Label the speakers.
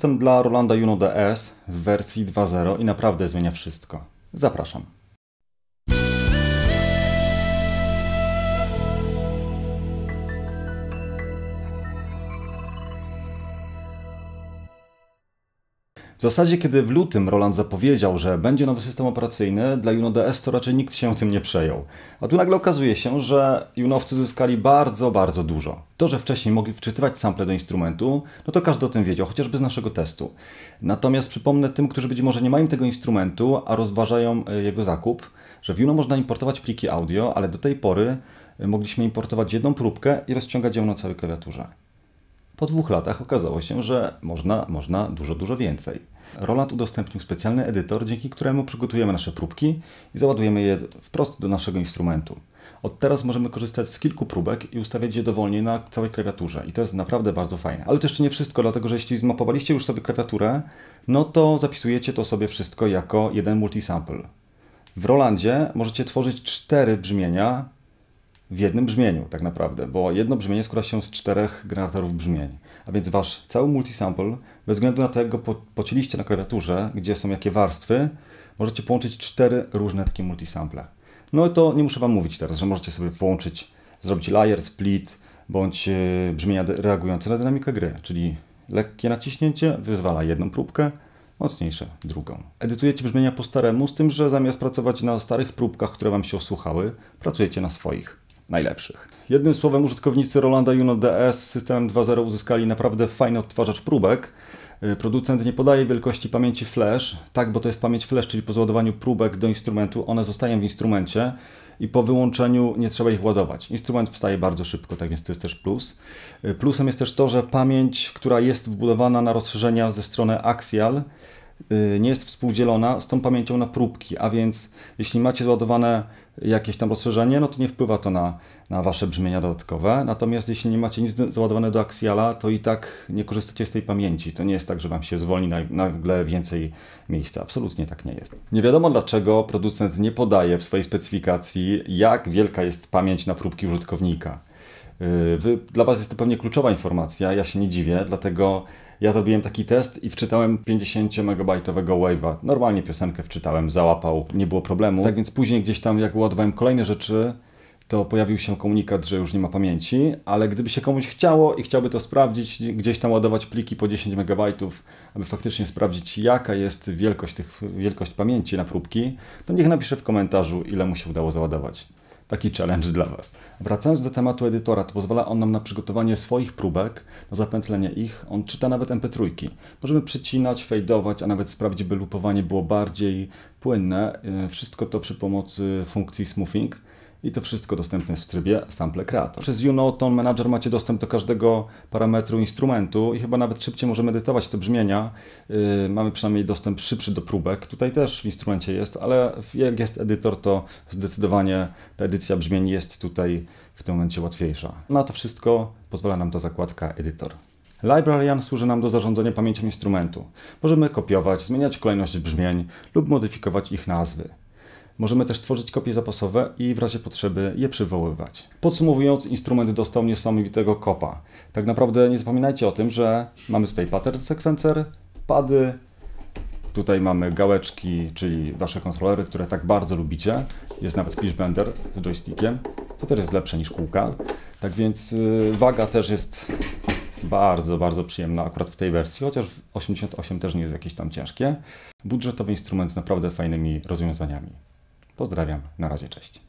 Speaker 1: system dla Rolanda Juno DS w wersji 2.0 i naprawdę zmienia wszystko. Zapraszam. W zasadzie, kiedy w lutym Roland zapowiedział, że będzie nowy system operacyjny dla Juno DS, to raczej nikt się tym nie przejął. A tu nagle okazuje się, że Junowcy zyskali bardzo dużo. To, że wcześniej mogli wczytywać sample do instrumentu, no to każdy o tym wiedział, chociażby z naszego testu. Natomiast przypomnę tym, którzy być może nie mają tego instrumentu, a rozważają jego zakup, że w Juno można importować pliki audio, ale do tej pory mogliśmy importować jedną próbkę i rozciągać ją na całej klawiaturze. Po 2 latach okazało się, że można dużo więcej. Roland udostępnił specjalny edytor, dzięki któremu przygotujemy nasze próbki i załadujemy je wprost do naszego instrumentu. Od teraz możemy korzystać z kilku próbek i ustawiać je dowolnie na całej klawiaturze. I to jest naprawdę bardzo fajne. Ale to jeszcze nie wszystko, dlatego że jeśli zmapowaliście już sobie klawiaturę, no to zapisujecie to sobie wszystko jako jeden multisample. W Rolandzie możecie tworzyć 4 brzmienia w jednym brzmieniu tak naprawdę, bo jedno brzmienie składa się z 4 generatorów brzmień. A więc wasz cały multisample, bez względu na to, jak go pocięliście na klawiaturze, gdzie są jakie warstwy, możecie połączyć 4 różne takie multisample. No i to nie muszę wam mówić teraz, że możecie sobie połączyć, zrobić layer, split, bądź brzmienia reagujące na dynamikę gry, czyli lekkie naciśnięcie wyzwala jedną próbkę, mocniejsze drugą. Edytujecie brzmienia po staremu, z tym, że zamiast pracować na starych próbkach, które wam się osłuchały, pracujecie na swoich. Najlepszych. Jednym słowem, użytkownicy Rolanda Juno DS z systemem 2.0 uzyskali naprawdę fajny odtwarzacz próbek. Producent nie podaje wielkości pamięci flash, tak, bo to jest pamięć flash, czyli po załadowaniu próbek do instrumentu, one zostają w instrumencie i po wyłączeniu nie trzeba ich ładować. Instrument wstaje bardzo szybko, tak więc to jest też plus. Plusem jest też to, że pamięć, która jest wbudowana na rozszerzenia ze strony Axial, nie jest współdzielona z tą pamięcią na próbki, a więc jeśli macie załadowane jakieś tam rozszerzenie, no to nie wpływa to na wasze brzmienia dodatkowe. Natomiast jeśli nie macie nic załadowane do Axiala, to i tak nie korzystacie z tej pamięci. To nie jest tak, że wam się zwolni nagle więcej miejsca. Absolutnie tak nie jest. Nie wiadomo dlaczego producent nie podaje w swojej specyfikacji, jak wielka jest pamięć na próbki użytkownika. Dla was jest to pewnie kluczowa informacja, ja się nie dziwię, dlatego ja zrobiłem taki test i wczytałem 50-megabajtowego wave'a. Normalnie piosenkę wczytałem, załapał, nie było problemu. Tak więc później gdzieś tam, jak ładowałem kolejne rzeczy, to pojawił się komunikat, że już nie ma pamięci, ale gdyby się komuś chciało i chciałby to sprawdzić, gdzieś tam ładować pliki po 10 MB, aby faktycznie sprawdzić, jaka jest wielkość pamięci na próbki, to niech napisze w komentarzu, ile mu się udało załadować. Taki challenge dla was. Wracając do tematu edytora, to pozwala on nam na przygotowanie swoich próbek, na zapętlenie ich. On czyta nawet MP3. Możemy przycinać, fejdować, a nawet sprawić, by loopowanie było bardziej płynne. Wszystko to przy pomocy funkcji smoothing. I to wszystko dostępne jest w trybie Sample Creator. Przez Juno Tone Manager macie dostęp do każdego parametru instrumentu i chyba nawet szybciej możemy edytować te brzmienia. Mamy przynajmniej dostęp szybszy do próbek. Tutaj też w instrumencie jest, ale jak jest edytor, to zdecydowanie ta edycja brzmień jest tutaj w tym momencie łatwiejsza. Na to wszystko pozwala nam ta zakładka Edytor. Librarian służy nam do zarządzania pamięcią instrumentu. Możemy kopiować, zmieniać kolejność brzmień lub modyfikować ich nazwy. Możemy też tworzyć kopie zapasowe i w razie potrzeby je przywoływać. Podsumowując, instrument dostał niesamowitego kopa. Tak naprawdę nie zapominajcie o tym, że mamy tutaj pattern sequencer, pady, tutaj mamy gałeczki, czyli wasze kontrolery, które tak bardzo lubicie. Jest nawet pitch bender z joystickiem, to też jest lepsze niż kółka. Tak więc waga też jest bardzo przyjemna akurat w tej wersji, chociaż 88 też nie jest jakieś tam ciężkie. Budżetowy instrument z naprawdę fajnymi rozwiązaniami. Pozdrawiam, na razie, cześć.